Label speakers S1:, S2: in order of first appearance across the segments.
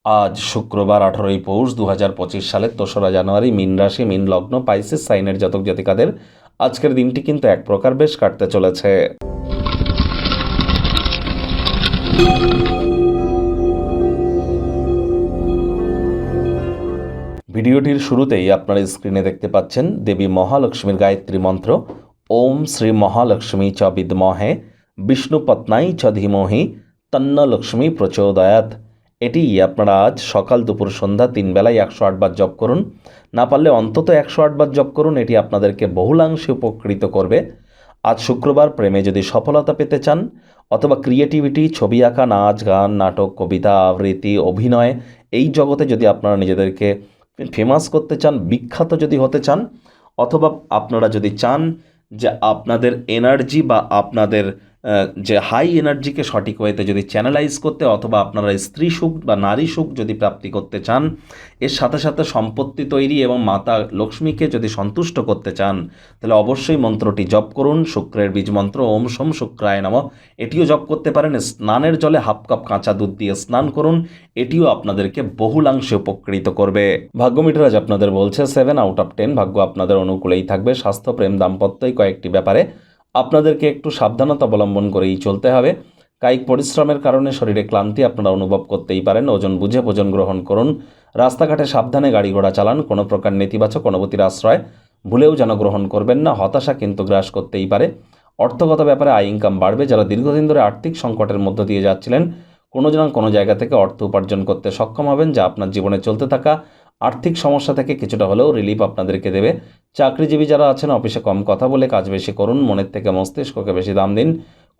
S1: আজ শুক্রবার 18ই পৌষ 2025 সালের 2রা জানুয়ারি। মীন রাশি, মীন লগ্ন, পাইসিস সাইনের জাতক জাতিকাদের আজকের দিনটি কিন্তু এক প্রকার বেশ কাটতে চলেছে। ভিডিওটির শুরুতেই আপনারা স্ক্রিনে দেখতে পাচ্ছেন দেবী মহালক্ষ্মীর গায়ত্রী মন্ত্র, ওম শ্রী মহালক্ষ্মী চ বিদ্মহে বিষ্ণুপত্নাই চ ধীমহি তন্ন লক্ষ্মী প্রচোদয়াৎ। এটি আপনারা আজ সকাল দুপুর সন্ধ্যা 3 বেলায় 108 বার জপ করুন। না পারলে অন্তত 108 বার জপ করুন, এটি আপনাদেরকে বহুলাংশে উপকৃত করবে। আজ শুক্রবার প্রেমে যদি সফলতা পেতে চান অথবা ক্রিয়েটিভিটি, ছবি আঁকা, নাচ গান, নাটক, কবিতা আবৃত্তি, অভিনয়, এই জগতে যদি আপনারা নিজেদেরকে ফেমাস করতে চান, বিখ্যাত যদি হতে চান, অথবা আপনারা যদি চান যে আপনাদের এনার্জি বা আপনাদের যে হাই এনার্জিকে সঠিক ওয়েতে যদি চ্যানেলাইজ করতে, অথবা আপনারা স্ত্রী সুখ বা নারী সুখ যদি প্রাপ্তি করতে চান, এর সাথে সাথে সম্পত্তি তৈরি এবং মাতা লক্ষ্মীকে যদি সন্তুষ্ট করতে চান, তাহলে অবশ্যই মন্ত্রটি জপ করুন। শুক্রের বীজ মন্ত্র ওম সোম শুক্রায় নমঃ, এটিও জপ করতে পারেন। স্নানের জলে হাফ কাপ কাঁচা দুধ দিয়ে স্নান করুন, এটিও আপনাদেরকে বহুলাংশে উপকৃত করবে। ভাগ্য মিটার আজ আপনাদের বলছে 7 আউট অফ 10, ভাগ্য আপনাদের অনুকূলেই থাকবে। স্বাস্থ্য, প্রেম, দাম্পত্য এই কয়েকটি ব্যাপারে আপনাদেরকে একটু সাবধানতা অবলম্বন করেই চলতে হবে। কায়িক পরিশ্রমের কারণে শরীরে ক্লান্তি আপনারা অনুভব করতেই পারেন। ওজন বুঝে ভোজন গ্রহণ করুন। রাস্তাঘাটে সাবধানে গাড়ি ঘোড়া চালান। কোনো প্রকার নেতিবাচক অনুভূতির আশ্রয় ভুলেও যেন গ্রহণ করবেন না। হতাশা কিন্তু গ্রাস করতেই পারে। অর্থগত ব্যাপারে আয় ইনকাম বাড়বে। যারা দীর্ঘদিন ধরে আর্থিক সংকটের মধ্য দিয়ে যাচ্ছিলেন, কোনো না কোনো জায়গা থেকে অর্থ উপার্জন করতে সক্ষম হবেন, যা আপনার জীবনে চলতে থাকা আর্থিক সমস্যা থেকে কিছুটা হলেও রিলিফ আপনাদেরকে দেবে। চাকরিজীবী যারা আছেন, অফিসে কম কথা বলে কাজ বেশি করুন। মনের থেকে মস্তিষ্ককে বেশি দাম দিন।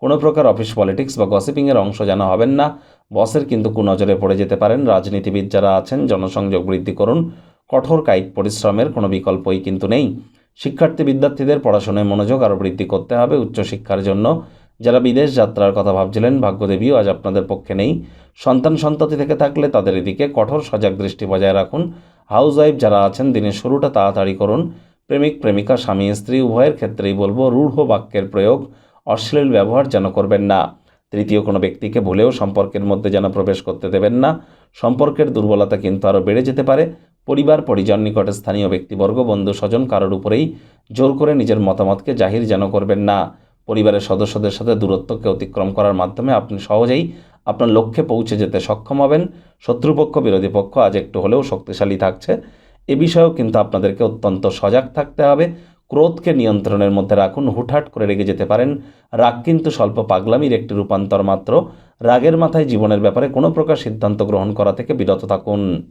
S1: কোনো প্রকার অফিস পলিটিক্স বা গসিপিংয়ের অংশ যেন হবেন না। বসের কিন্তু কুনজরে পড়ে যেতে পারেন। রাজনীতিবিদ যারা আছেন, জনসংযোগ বৃদ্ধি করুন। কঠোর কায়িক পরিশ্রমের কোনো বিকল্পই কিন্তু নেই। শিক্ষার্থী বিদ্যার্থীদের পড়াশোনায় মনোযোগ আরও বৃদ্ধি করতে হবে। উচ্চশিক্ষার জন্য যারা বিদেশ যাত্রার কথা ভাবছিলেন, ভাগ্যদেবীও আজ আপনাদের পক্ষে নেই। সন্তান সন্ততি থেকে থাকলে তাদের এদিকে কঠোর সজাগ দৃষ্টি বজায় রাখুন। হাউসওয়াইফ যারা আছেন, দিনের শুরুটা তাড়াতাড়ি করুন। প্রেমিক প্রেমিকা, স্বামী স্ত্রী উভয়ের ক্ষেত্রেই বলবো, রূঢ় বাক্যের প্রয়োগ, অশ্লীল ব্যবহার যেন করবেন না। তৃতীয় কোনো ব্যক্তিকে ভুলেও সম্পর্কের মধ্যে যেন প্রবেশ করতে দেবেন না। সম্পর্কের দুর্বলতা কিন্তু আরও বেড়ে যেতে পারে। পরিবার পরিজন, নিকটে স্থানীয় ব্যক্তিবর্গ, বন্ধু স্বজন কারোর উপরেই জোর করে নিজের মতামতকে জাহির যেন করবেন না। পরিবারের সদস্যদের সাথে দূরত্বকে অতিক্রম করার মাধ্যমে আপনি সহজেই আপনার লক্ষ্যে পৌঁছে যেতে সক্ষম হবেন। শত্রুপক্ষ, বিরোধী পক্ষ আজ একটু হলেও শক্তিশালী থাকছে। এ বিষয়েও কিন্তু আপনাদেরকে অত্যন্ত সজাগ থাকতে হবে। ক্রোধকে নিয়ন্ত্রণের মধ্যে রাখুন। হুটহাট করে রেগে যেতে পারেন। রাগ কিন্তু স্বল্প পাগলামির একটি রূপান্তর মাত্র। রাগের মাথায় জীবনের ব্যাপারে কোনো প্রকার সিদ্ধান্ত গ্রহণ করা থেকে বিরত থাকুন।